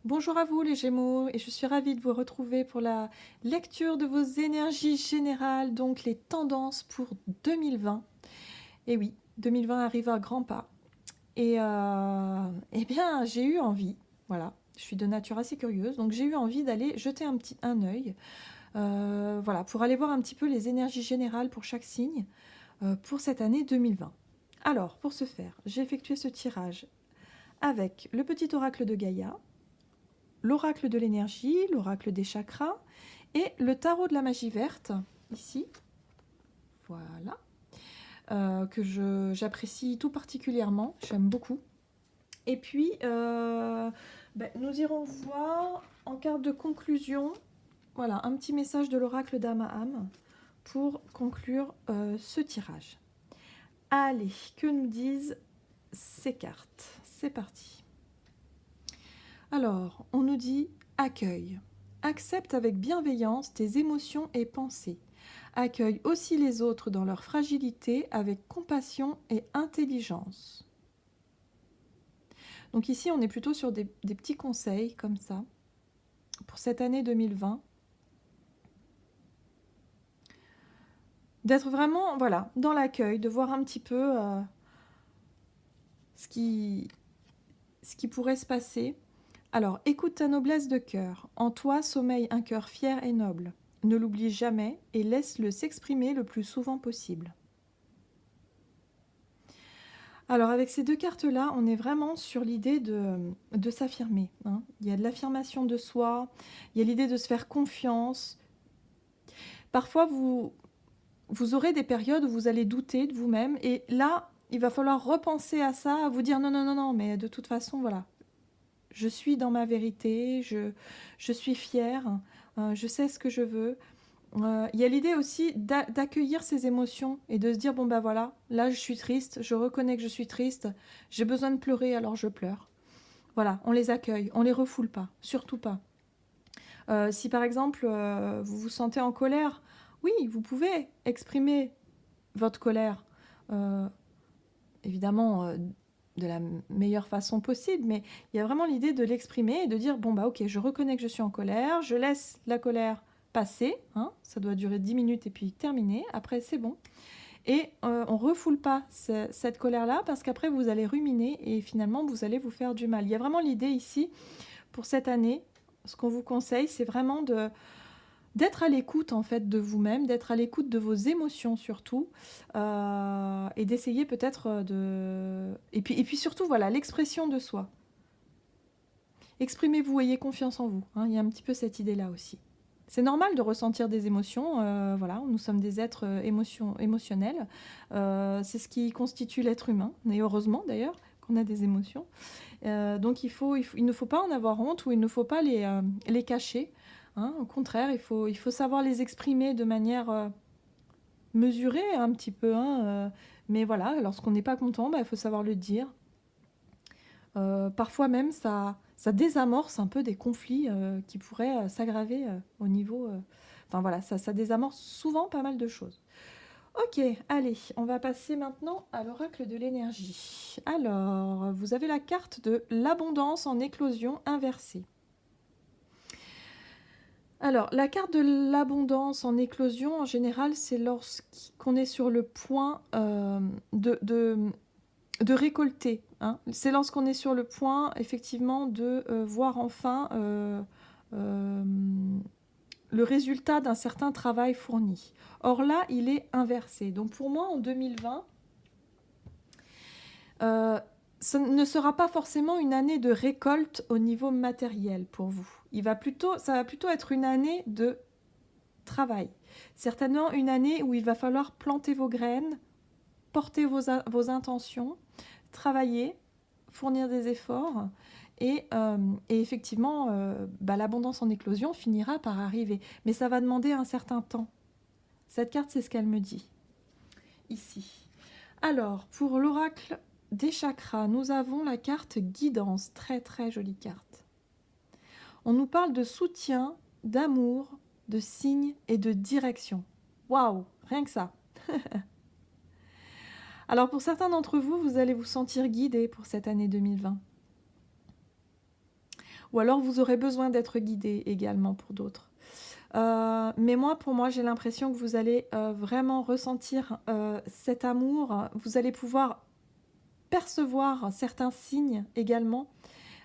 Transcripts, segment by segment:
Bonjour à vous les Gémeaux et je suis ravie de vous retrouver pour la lecture de vos énergies générales, donc les tendances pour 2020. Et oui, 2020 arrive à grands pas. Eh bien, j'ai eu envie, voilà, je suis de nature assez curieuse, donc j'ai eu envie d'aller jeter un œil, voilà, pour aller voir un petit peu les énergies générales pour chaque signe pour cette année 2020. Alors, pour ce faire, j'ai effectué ce tirage avec le petit oracle de Gaïa, l'oracle de l'énergie, l'oracle des chakras et le tarot de la magie verte, ici, voilà, j'apprécie tout particulièrement, j'aime beaucoup. Et puis, nous irons voir en carte de conclusion, voilà, un petit message de l'oracle d'Amaham pour conclure ce tirage. Allez, que nous disent ces cartes? C'est parti. Alors, on nous dit accueil. Accepte avec bienveillance tes émotions et pensées. Accueille aussi les autres dans leur fragilité avec compassion et intelligence. Donc ici, on est plutôt sur des petits conseils comme ça pour cette année 2020. D'être vraiment, voilà, dans l'accueil, de voir un petit peu ce qui pourrait se passer. Alors, écoute ta noblesse de cœur. En toi sommeille un cœur fier et noble. Ne l'oublie jamais et laisse-le s'exprimer le plus souvent possible. Alors, avec ces deux cartes-là, on est vraiment sur l'idée de s'affirmer, hein. Il y a de l'affirmation de soi, il y a l'idée de se faire confiance. Parfois, vous aurez des périodes où vous allez douter de vous-même et là, il va falloir repenser à ça, à vous dire non, non, non, non, mais de toute façon, voilà, je suis dans ma vérité, je suis fière, je sais ce que je veux. Il y a l'idée aussi d'accueillir ses émotions et de se dire, bon bah voilà, là je suis triste, je reconnais que je suis triste, j'ai besoin de pleurer alors je pleure. Voilà, on les accueille, on les refoule pas, surtout pas. Si par exemple vous vous sentez en colère, oui, vous pouvez exprimer votre colère. Euh, Évidemment de la meilleure façon possible, mais il y a vraiment l'idée de l'exprimer et de dire, bon bah ok, je reconnais que je suis en colère, je laisse la colère passer, hein, ça doit durer 10 minutes et puis terminer, après c'est bon. Et on refoule pas cette colère-là parce qu'après vous allez ruminer et finalement vous allez vous faire du mal. Il y a vraiment l'idée ici, pour cette année, ce qu'on vous conseille, c'est vraiment d'être à l'écoute en fait de vous-même, d'être à l'écoute de vos émotions surtout, et d'essayer peut-être de... Et puis surtout, voilà, l'expression de soi. Exprimez-vous, ayez confiance en vous, hein, il y a un petit peu cette idée-là aussi. C'est normal de ressentir des émotions, voilà, nous sommes des êtres émotionnels, c'est ce qui constitue l'être humain, et heureusement d'ailleurs qu'on a des émotions. Donc il ne faut pas en avoir honte ou il ne faut pas les cacher, hein. Au contraire, il faut savoir les exprimer de manière mesurée un petit peu, hein, mais voilà, lorsqu'on n'est pas content, bah, il faut savoir le dire. Parfois même, ça désamorce un peu des conflits qui pourraient s'aggraver au niveau... Enfin voilà, ça désamorce souvent pas mal de choses. Ok, allez, on va passer maintenant à l'oracle de l'énergie. Alors, vous avez la carte de l'abondance en éclosion inversée. Alors, la carte de l'abondance en éclosion, en général, c'est lorsqu'on est sur le point de récolter, hein. C'est lorsqu'on est sur le point, effectivement, de voir enfin euh, le résultat d'un certain travail fourni. Or là, il est inversé. Donc pour moi, en 2020, ce ne sera pas forcément une année de récolte au niveau matériel pour vous. Ça va plutôt être une année de travail. Certainement une année où il va falloir planter vos graines, porter vos intentions, travailler, fournir des efforts. Et effectivement, l'abondance en éclosion finira par arriver. Mais ça va demander un certain temps. Cette carte, c'est ce qu'elle me dit. Ici. Alors, pour l'oracle des chakras, nous avons la carte guidance. Très, très jolie carte. On nous parle de soutien, d'amour, de signes et de direction. Waouh, rien que ça. Alors, pour certains d'entre vous, vous allez vous sentir guidés pour cette année 2020. ou alors vous aurez besoin d'être guidé également pour d'autres. Mais moi, pour moi, j'ai l'impression que vous allez vraiment ressentir cet amour. Vous allez pouvoir percevoir certains signes également.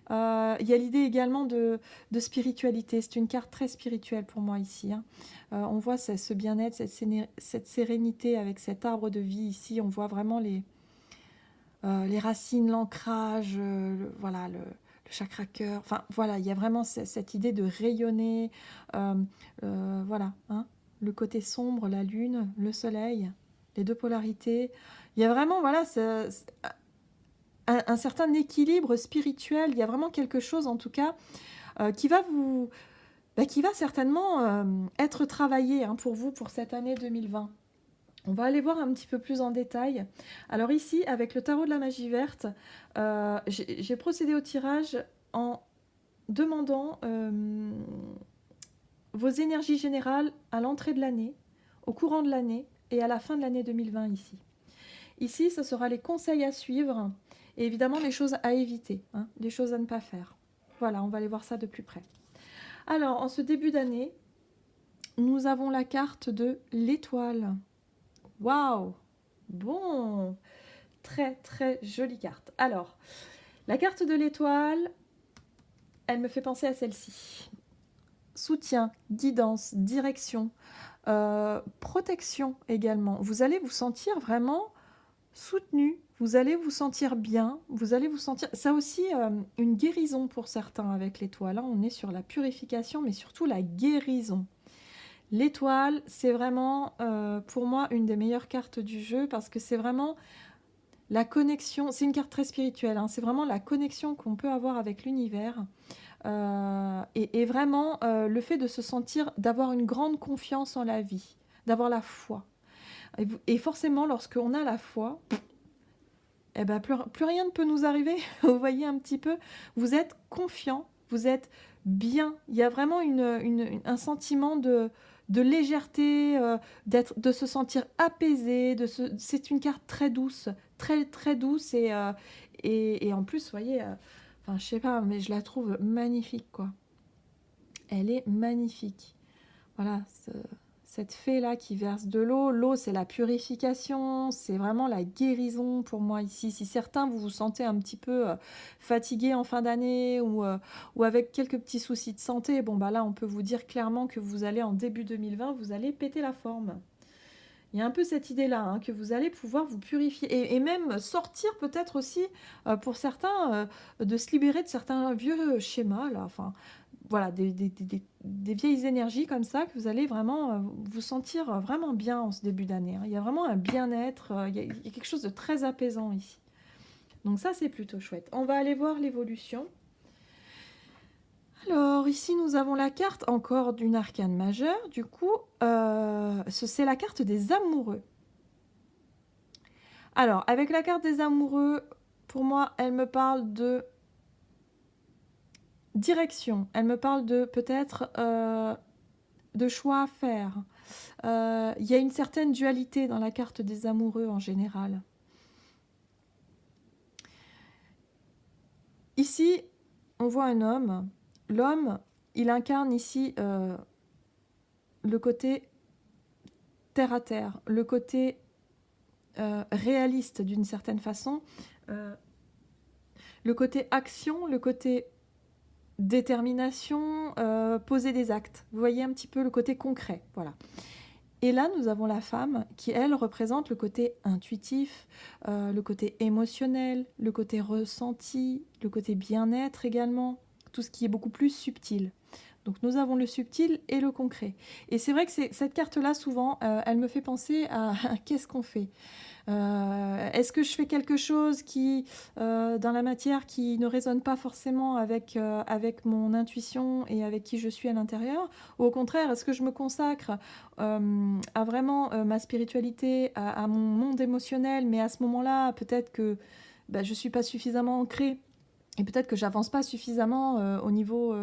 Il y a l'idée également de spiritualité. C'est une carte très spirituelle pour moi ici, hein. On voit ce bien-être, cette sérénité avec cet arbre de vie ici. On voit vraiment les racines, l'ancrage, voilà, le chakra cœur. Enfin, voilà, il y a vraiment cette idée de rayonner. Voilà, hein, le côté sombre, la lune, le soleil, les deux polarités. Il y a vraiment, voilà, un certain équilibre spirituel. Il y a vraiment quelque chose, en tout cas, qui va qui va certainement être travaillé, hein, pour vous pour cette année 2020. On va aller voir un petit peu plus en détail. Alors ici, avec le tarot de la magie verte, j'ai procédé au tirage en demandant vos énergies générales à l'entrée de l'année, au courant de l'année et à la fin de l'année 2020 ici. Ici, ce sera les conseils à suivre et évidemment les choses à éviter, hein, les choses à ne pas faire. Voilà, on va aller voir ça de plus près. Alors, en ce début d'année, nous avons la carte de l'étoile. Waouh! Bon, très très jolie carte. Alors, la carte de l'étoile, elle me fait penser à celle-ci. Soutien, guidance, direction, protection également. Vous allez vous sentir vraiment soutenu, vous allez vous sentir bien, vous allez vous sentir... Ça aussi, une guérison pour certains avec l'étoile. Là, on est sur la purification, mais surtout la guérison. L'étoile, c'est vraiment, pour moi, une des meilleures cartes du jeu parce que c'est vraiment la connexion. C'est une carte très spirituelle, hein, c'est vraiment la connexion qu'on peut avoir avec l'univers. Et vraiment, le fait de se sentir, d'avoir une grande confiance en la vie, d'avoir la foi. Et forcément, lorsqu'on a la foi, eh ben, plus rien ne peut nous arriver. Vous voyez un petit peu, vous êtes confiant, vous êtes bien. Il y a vraiment un sentiment de légèreté, de se sentir apaisé. C'est une carte très douce, très très douce. Et en plus, vous voyez, enfin, je sais pas, mais je la trouve magnifique, quoi. Elle est magnifique. Voilà, cette fée-là qui verse de l'eau. L'eau, c'est la purification, c'est vraiment la guérison pour moi ici. Si certains, vous vous sentez un petit peu fatigué en fin d'année ou avec quelques petits soucis de santé, bon, bah là, on peut vous dire clairement que vous allez, en début 2020, vous allez péter la forme. Il y a un peu cette idée-là, hein, que vous allez pouvoir vous purifier et même sortir peut-être aussi, pour certains, de se libérer de certains vieux schémas, là, enfin, voilà, des vieilles énergies comme ça, que vous allez vraiment vous sentir vraiment bien en ce début d'année, hein. Il y a vraiment un bien-être, il y a quelque chose de très apaisant ici. Donc ça, c'est plutôt chouette. On va aller voir l'évolution. Alors, ici, nous avons la carte encore d'une arcane majeure. Du coup, c'est la carte des amoureux. Alors, avec la carte des amoureux, pour moi, elle me parle de direction. Elle me parle de peut-être de choix à faire. Il y a une certaine dualité dans la carte des amoureux en général. Ici, on voit un homme. L'homme, il incarne ici le côté terre à terre, le côté réaliste d'une certaine façon, le côté action, le côté détermination, poser des actes. Vous voyez un petit peu le côté concret, voilà. Et là, nous avons la femme qui, elle, représente le côté intuitif, le côté émotionnel, le côté ressenti, le côté bien-être également, tout ce qui est beaucoup plus subtil. Donc nous avons le subtil et le concret. Et c'est vrai que cette carte-là, souvent, elle me fait penser à qu'est-ce qu'on fait ? Est-ce que je fais quelque chose qui, dans la matière, qui ne résonne pas forcément avec mon intuition et avec qui je suis à l'intérieur? Ou au contraire, est-ce que je me consacre à vraiment ma spiritualité, à mon monde émotionnel, mais à ce moment-là, peut-être que je ne suis pas suffisamment ancrée et peut-être que j'avance pas suffisamment au niveau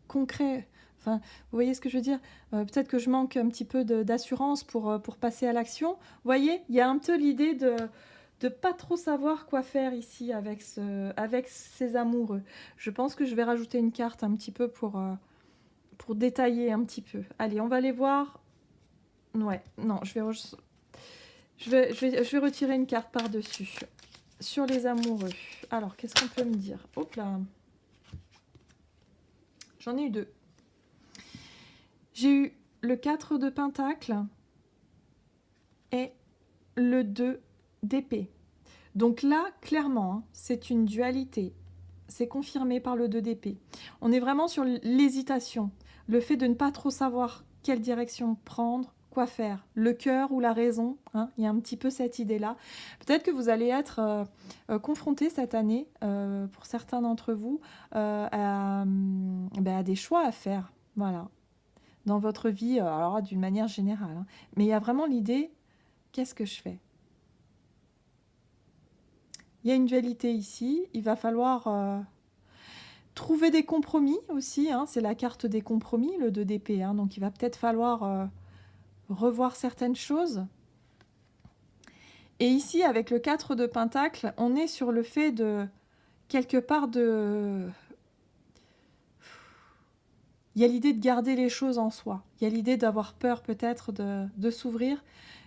concret. Enfin, vous voyez ce que je veux dire? Peut-être que je manque un petit peu d'assurance pour passer à l'action. Vous voyez, il y a un peu l'idée de pas trop savoir quoi faire ici avec ces amoureux. Je pense que je vais rajouter une carte un petit peu pour détailler un petit peu. Allez, on va aller voir. Ouais, non, je vais retirer une carte par-dessus. Sur les amoureux. Alors, qu'est-ce qu'on peut me dire? Hop là. J'en ai eu deux. J'ai eu le 4 de Pentacle et le 2 d'épée. Donc là, clairement, hein, c'est une dualité. C'est confirmé par le 2 d'épée. On est vraiment sur l'hésitation. Le fait de ne pas trop savoir quelle direction prendre, quoi faire. Le cœur ou la raison, hein, il y a un petit peu cette idée-là. Peut-être que vous allez être confronté cette année, pour certains d'entre vous, à des choix à faire. Voilà. Dans votre vie, alors d'une manière générale. Hein. Mais il y a vraiment l'idée, qu'est-ce que je fais? Il y a une dualité ici, il va falloir trouver des compromis aussi, hein. C'est la carte des compromis, le 2 d'épée, hein. Donc il va peut-être falloir revoir certaines choses. Et ici, avec le 4 de Pentacle, on est sur le fait de, quelque part, de... Il y a l'idée de garder les choses en soi. Il y a l'idée d'avoir peur peut-être de s'ouvrir.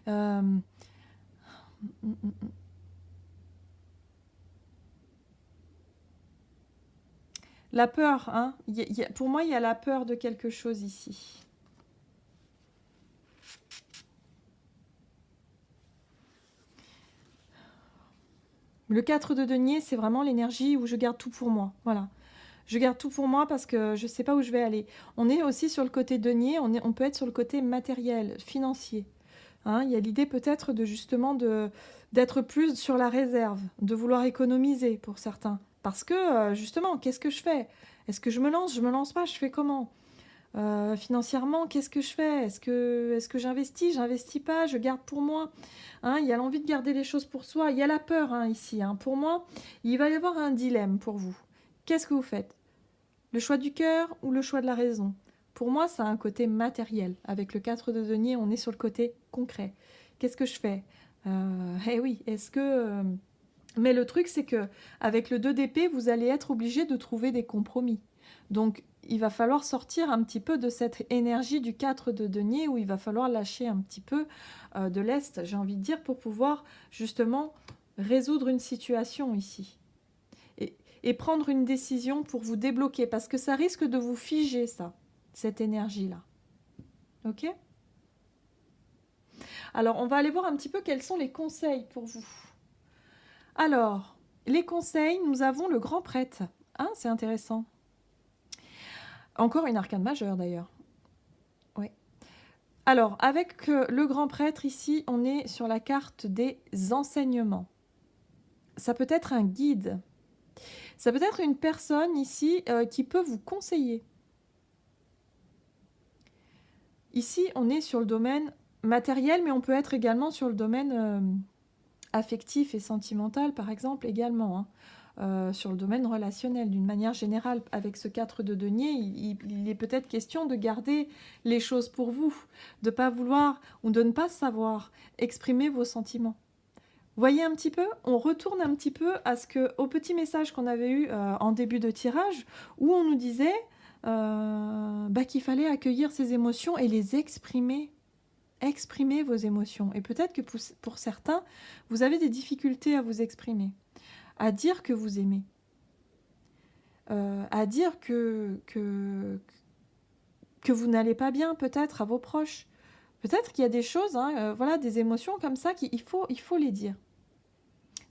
Euh, La peur, hein. Pour moi, il y a la peur de quelque chose ici. Le 4 de denier, c'est vraiment l'énergie où je garde tout pour moi. Voilà. Je garde tout pour moi parce que je ne sais pas où je vais aller. On est aussi sur le côté denier, on peut être sur le côté matériel, financier. Hein, il y a l'idée peut-être de justement d'être plus sur la réserve, de vouloir économiser pour certains. Parce que justement, qu'est-ce que je fais? Est-ce que je me lance? Je me lance pas? Je fais comment? Financièrement, qu'est-ce que je fais? Est-ce que j'investis? J'investis pas? Je garde pour moi? Hein, il y a l'envie de garder les choses pour soi. Il y a la peur hein, ici. Hein. Pour moi, il va y avoir un dilemme pour vous. Qu'est-ce que vous faites? Le choix du cœur ou le choix de la raison? Pour moi, ça a un côté matériel. Avec le 4 de denier, on est sur le côté concret. Qu'est-ce que je fais? Eh oui, est-ce que... Mais le truc, c'est que avec le 2 d'épée, vous allez être obligé de trouver des compromis. Donc, il va falloir sortir un petit peu de cette énergie du 4 de denier où il va falloir lâcher un petit peu de l'Est, j'ai envie de dire, pour pouvoir justement résoudre une situation ici. Et prendre une décision pour vous débloquer, parce que ça risque de vous figer, ça, cette énergie-là. Ok? Alors, on va aller voir un petit peu quels sont les conseils pour vous. Alors, les conseils, nous avons le grand prêtre. Hein, c'est intéressant. Encore une arcane majeure, d'ailleurs. Oui. Alors, avec le grand prêtre, ici, on est sur la carte des enseignements. Ça peut être un guide. Ça peut être une personne, ici, qui peut vous conseiller. Ici, on est sur le domaine matériel, mais on peut être également sur le domaine affectif et sentimental, par exemple, également. Hein. Sur le domaine relationnel, d'une manière générale, avec ce 4 de denier, il est peut-être question de garder les choses pour vous, de ne pas vouloir ou de ne pas savoir exprimer vos sentiments. Voyez un petit peu, on retourne un petit peu au petit message qu'on avait eu en début de tirage, où on nous disait qu'il fallait accueillir ses émotions et les exprimer. Exprimer vos émotions. Et peut-être que pour certains, vous avez des difficultés à vous exprimer, à dire que vous aimez, à dire que vous n'allez pas bien peut-être à vos proches. Peut-être qu'il y a des choses, voilà, des émotions comme ça qu'il faut les dire.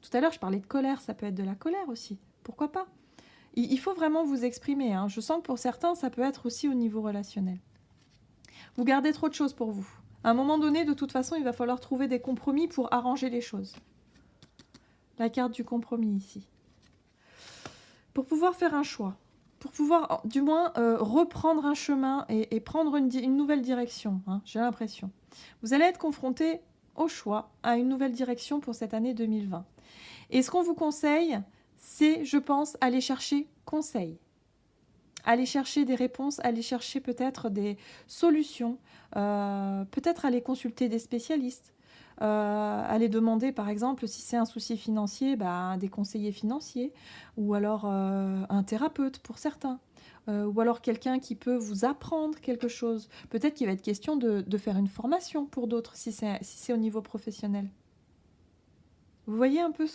Tout à l'heure, je parlais de colère, ça peut être de la colère aussi. Pourquoi pas? Il faut vraiment vous exprimer. Hein. Je sens que pour certains, ça peut être aussi au niveau relationnel. Vous gardez trop de choses pour vous. À un moment donné, de toute façon, il va falloir trouver des compromis pour arranger les choses. La carte du compromis ici. Pour pouvoir faire un choix, pour pouvoir du moins reprendre un chemin et prendre une nouvelle direction, hein, j'ai l'impression. Vous allez être confronté au choix, à une nouvelle direction pour cette année 2020. Et ce qu'on vous conseille, c'est, je pense, aller chercher conseil. Aller chercher des réponses, aller chercher peut-être des solutions, peut-être aller consulter des spécialistes. aller demander, par exemple, si c'est un souci financier, bah, des conseillers financiers, ou alors un thérapeute pour certains, ou alors quelqu'un qui peut vous apprendre quelque chose. Peut-être qu'il va être question de faire une formation pour d'autres, si c'est au niveau professionnel. Vous voyez un peu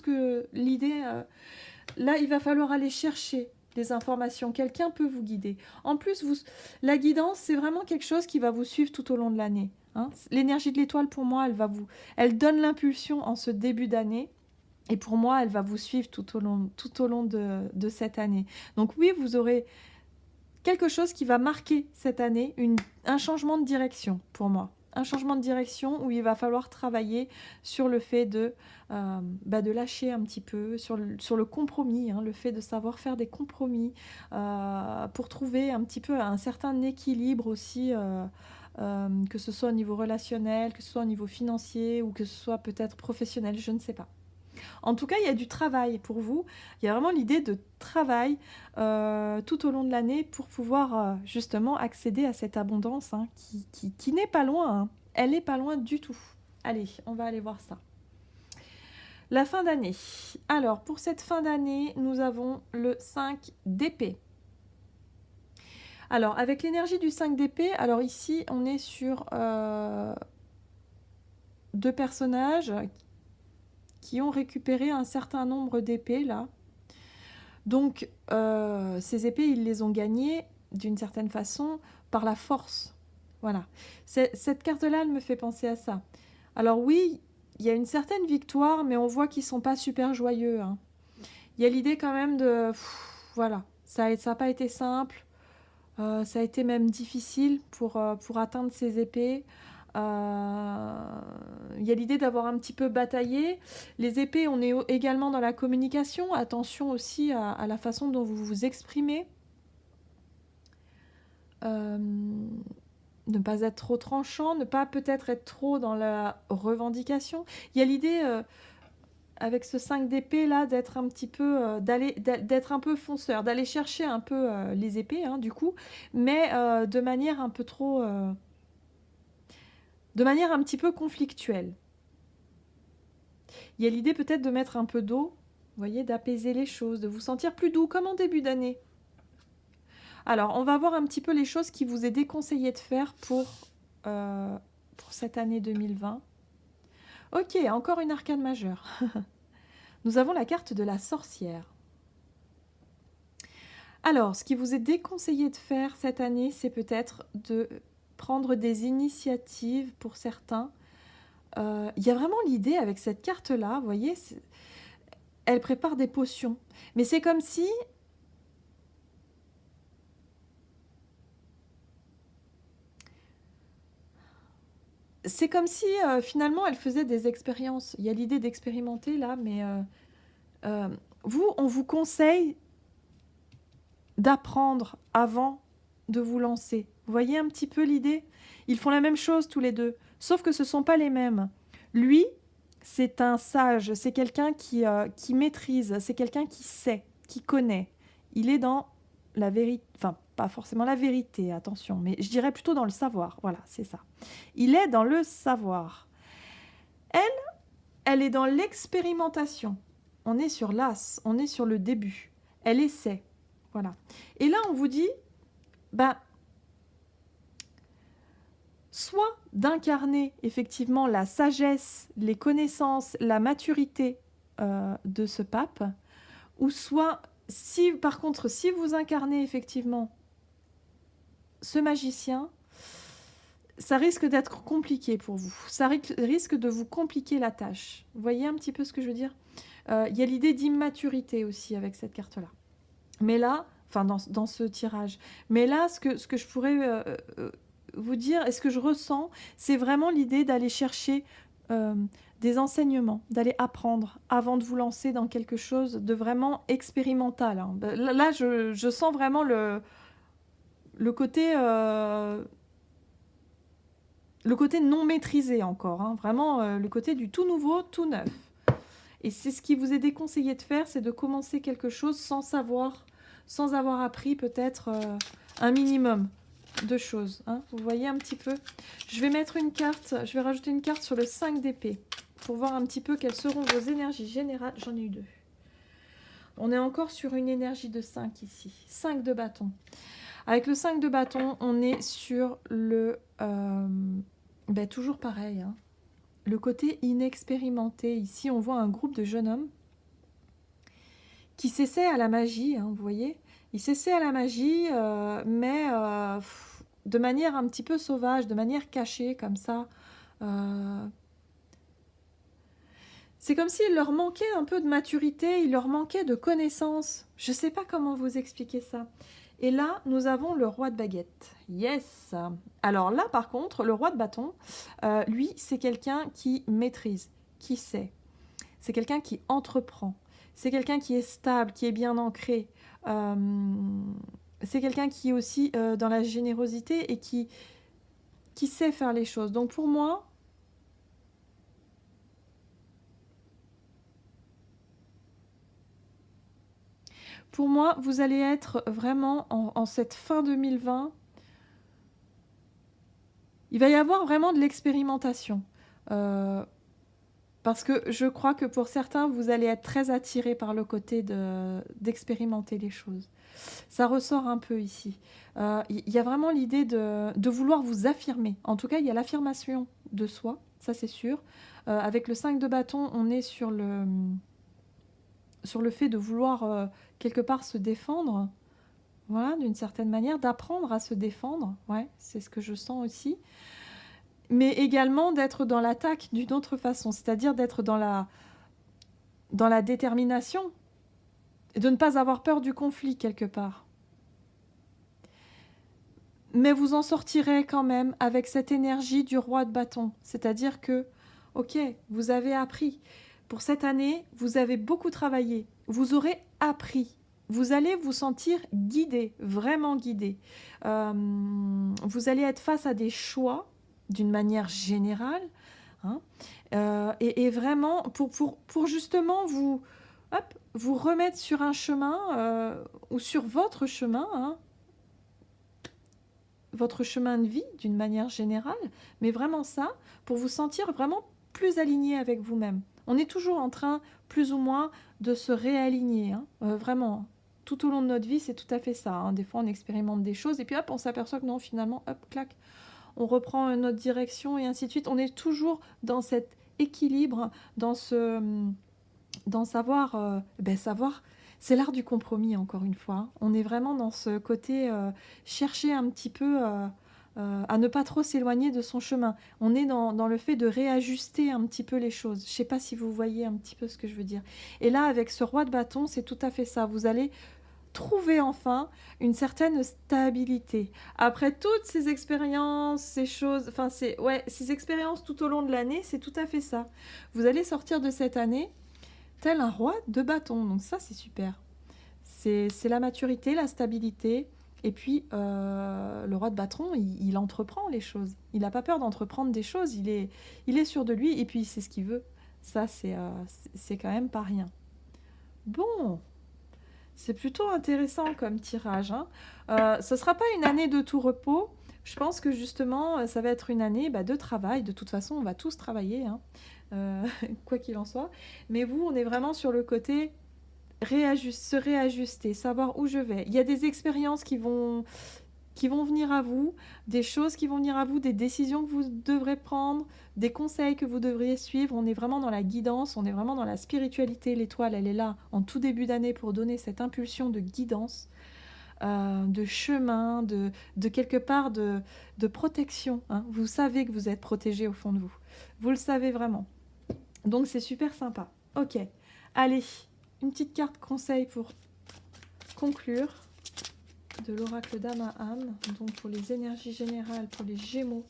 l'idée là, il va falloir aller chercher des informations. Quelqu'un peut vous guider. En plus, la guidance, c'est vraiment quelque chose qui va vous suivre tout au long de l'année. Hein. L'énergie de l'étoile, pour moi, elle donne l'impulsion en ce début d'année. Et pour moi, elle va vous suivre tout au long de cette année. Donc oui, vous aurez quelque chose qui va marquer cette année, un changement de direction pour moi. Un changement de direction où il va falloir travailler sur le fait de lâcher un petit peu, sur le compromis, hein, le fait de savoir faire des compromis pour trouver un petit peu un certain équilibre aussi, que ce soit au niveau relationnel, que ce soit au niveau financier ou que ce soit peut-être professionnel, je ne sais pas. En tout cas, il y a du travail pour vous. Il y a vraiment l'idée de travail tout au long de l'année pour pouvoir justement accéder à cette abondance hein, qui n'est pas loin. Hein. Elle n'est pas loin du tout. Allez, on va aller voir ça. La fin d'année. Alors, pour cette fin d'année, nous avons le 5 d'épée. Alors, avec l'énergie du 5 d'épée, alors ici, on est sur deux personnages qui ont récupéré un certain nombre d'épées, là. Donc, ces épées, ils les ont gagnées, d'une certaine façon, par la force. Voilà. Cette carte-là, elle me fait penser à ça. Alors oui, il y a une certaine victoire, mais on voit qu'ils ne sont pas super joyeux. Hein. Il y a l'idée quand même de... voilà, ça n'a pas été simple. Ça a été même difficile pour atteindre ces épées. Il y a l'idée d'avoir un petit peu bataillé. Les épées, on est également dans la communication. Attention aussi à la façon dont vous vous exprimez. Ne pas être trop tranchant, ne pas peut-être être trop dans la revendication. Il y a l'idée, avec ce 5 d'épée là, d'être un petit peu, d'être un peu fonceur, d'aller chercher un peu les épées, hein, du coup, mais de manière un peu trop... de manière un petit peu conflictuelle. Il y a l'idée peut-être de mettre un peu d'eau, vous voyez, d'apaiser les choses, de vous sentir plus doux, comme en début d'année. Alors, on va voir un petit peu les choses qui vous est déconseillé de faire pour cette année 2020. Ok, encore une arcane majeure. Nous avons la carte de la sorcière. Alors, ce qui vous est déconseillé de faire cette année, c'est peut-être de prendre des initiatives pour certains. Il y a vraiment l'idée avec cette carte-là, vous voyez, elle prépare des potions. Mais c'est comme si... C'est comme si finalement elle faisait des expériences. Il y a l'idée d'expérimenter là, mais on vous conseille d'apprendre avant de vous lancer. Vous voyez un petit peu l'idée? Ils font la même chose tous les deux, sauf que ce ne sont pas les mêmes. Lui, c'est un sage, c'est quelqu'un qui maîtrise, c'est quelqu'un qui sait, qui connaît. Il est dans la vérité, enfin pas forcément la vérité, attention, mais je dirais plutôt dans le savoir, voilà, c'est ça. Il est dans le savoir. Elle est dans l'expérimentation. On est sur l'as, on est sur le début. Elle essaie, voilà. Et là, on vous dit, soit d'incarner effectivement la sagesse, les connaissances, la maturité de ce pape, ou soit, par contre, si vous incarnez effectivement ce magicien, ça risque d'être compliqué pour vous. Ça risque de vous compliquer la tâche. Vous voyez un petit peu ce que je veux dire ? Il y a l'idée d'immaturité aussi avec cette carte-là. Mais là, enfin dans ce tirage. Mais là, ce que je pourrais vous dire, et ce que je ressens, c'est vraiment l'idée d'aller chercher des enseignements, d'aller apprendre avant de vous lancer dans quelque chose de vraiment expérimental. Hein. Là, je sens vraiment le côté... le côté non maîtrisé encore, hein, vraiment le côté du tout nouveau, tout neuf. Et c'est ce qui vous est déconseillé de faire, c'est de commencer quelque chose sans avoir appris peut-être un minimum de choses. Hein. Vous voyez un petit peu. Je vais mettre une carte, je vais rajouter une carte sur le 5 d'épée. pour voir un petit peu quelles seront vos énergies générales. J'en ai eu 2. On est encore sur une énergie de 5 ici. 5 de bâton. Avec le 5 de bâton, on est sur le... toujours pareil. Hein. Le côté inexpérimenté. Ici, on voit un groupe de jeunes hommes qui s'essaient à la magie, hein, vous voyez. Ils s'essaient à la magie, mais de manière un petit peu sauvage, de manière cachée, comme ça. C'est comme s'il leur manquait un peu de maturité, il leur manquait de connaissances. Je ne sais pas comment vous expliquer ça. Et là, nous avons le roi de baguette. Yes. Alors là, par contre, le roi de bâton, lui, c'est quelqu'un qui maîtrise, qui sait. C'est quelqu'un qui entreprend. C'est quelqu'un qui est stable, qui est bien ancré. C'est quelqu'un qui est aussi dans la générosité et qui sait faire les choses. Donc pour moi, vous allez être vraiment en cette fin 2020. Il va y avoir vraiment de l'expérimentation. Parce que je crois que pour certains, vous allez être très attirés par le côté d'expérimenter les choses. Ça ressort un peu ici. Il y a vraiment l'idée de vouloir vous affirmer. En tout cas, il y a l'affirmation de soi, ça c'est sûr. Avec le 5 de bâton, on est sur le fait de vouloir quelque part se défendre. Voilà, d'une certaine manière, d'apprendre à se défendre. Ouais, c'est ce que je sens aussi. Mais également d'être dans l'attaque d'une autre façon, c'est-à-dire d'être dans la détermination, et de ne pas avoir peur du conflit quelque part. Mais vous en sortirez quand même avec cette énergie du roi de bâton, c'est-à-dire que, ok, vous avez appris. Pour cette année, vous avez beaucoup travaillé, vous aurez appris. Vous allez vous sentir guidé, vraiment guidé. Vous allez être face à des choix d'une manière générale, hein, et vraiment pour justement vous remettre sur un chemin ou sur votre chemin, hein, votre chemin de vie d'une manière générale, mais vraiment ça, pour vous sentir vraiment plus aligné avec vous-même. On est toujours en train, plus ou moins, de se réaligner, hein, vraiment. Tout au long de notre vie, c'est tout à fait ça. Hein. Des fois, on expérimente des choses, et puis hop, on s'aperçoit que non, finalement, hop, clac, on reprend notre direction, et ainsi de suite. On est toujours dans cet équilibre, dans savoir, savoir, c'est l'art du compromis, encore une fois. Hein. On est vraiment dans ce côté chercher un petit peu à ne pas trop s'éloigner de son chemin. On est dans le fait de réajuster un petit peu les choses. Je ne sais pas si vous voyez un petit peu ce que je veux dire. Et là, avec ce roi de bâton, c'est tout à fait ça. Vous allez trouver enfin une certaine stabilité. Après toutes ces expériences, ces choses, enfin ces expériences tout au long de l'année, c'est tout à fait ça. Vous allez sortir de cette année tel un roi de bâton. Donc ça, c'est super. C'est la maturité, la stabilité. Et puis, le roi de bâton, il entreprend les choses. Il n'a pas peur d'entreprendre des choses. Il est sûr de lui et puis il sait ce qu'il veut. Ça, c'est quand même pas rien. Bon, c'est plutôt intéressant comme tirage. Hein. Ce ne sera pas une année de tout repos. Je pense que justement, ça va être une année de travail. De toute façon, on va tous travailler, hein. Quoi qu'il en soit. Mais vous, on est vraiment sur le côté se réajuster, savoir où je vais. Il y a des expériences qui vont venir à vous, des choses qui vont venir à vous, des décisions que vous devrez prendre, des conseils que vous devriez suivre. On est vraiment dans la guidance, on est vraiment dans la spiritualité. L'étoile, elle est là en tout début d'année pour donner cette impulsion de guidance, de chemin, de quelque part de protection. Hein. Vous savez que vous êtes protégé au fond de vous. Vous le savez vraiment. Donc c'est super sympa. Ok, allez, une petite carte conseil pour conclure de l'oracle d'âme à âme, donc pour les énergies générales, pour les Gémeaux,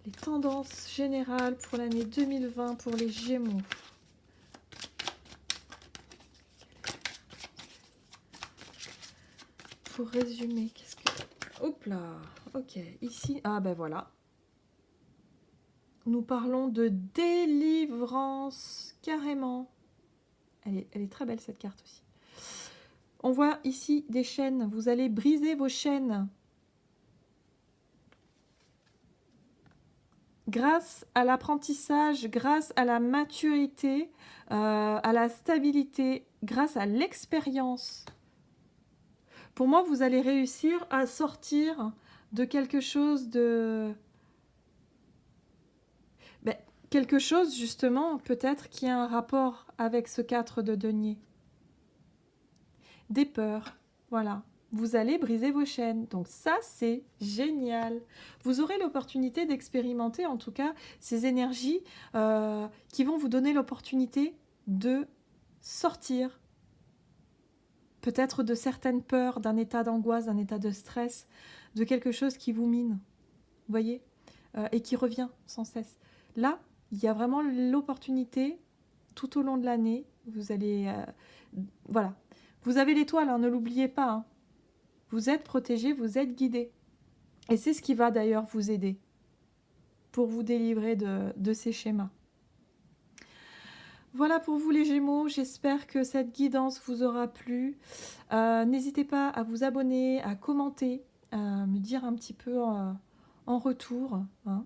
les tendances générales pour l'année 2020 pour les Gémeaux. Pour résumer, qu'est-ce que... Hop là, ok, ici, ah ben voilà. Nous parlons de délivrance, carrément. Elle est très belle cette carte aussi. On voit ici des chaînes. Vous allez briser vos chaînes. grâce à l'apprentissage, grâce à la maturité, à la stabilité, grâce à l'expérience, pour moi, vous allez réussir à sortir de quelque chose de... Ben, quelque chose, justement, peut-être qui a un rapport avec ce 4 de denier. Des peurs, voilà. Vous allez briser vos chaînes. Donc ça, c'est génial. Vous aurez l'opportunité d'expérimenter, en tout cas, ces énergies qui vont vous donner l'opportunité de sortir peut-être de certaines peurs, d'un état d'angoisse, d'un état de stress, de quelque chose qui vous mine, vous voyez, et qui revient sans cesse. Là, il y a vraiment l'opportunité, tout au long de l'année, vous allez... voilà. Vous avez l'étoile, hein, ne l'oubliez pas. Hein. Vous êtes protégé, vous êtes guidé. Et c'est ce qui va d'ailleurs vous aider pour vous délivrer de ces schémas. Voilà pour vous les Gémeaux, j'espère que cette guidance vous aura plu. N'hésitez pas à vous abonner, à commenter, à me dire un petit peu en retour. Hein.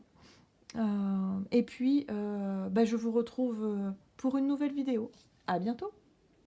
Et puis, je vous retrouve pour une nouvelle vidéo. À bientôt!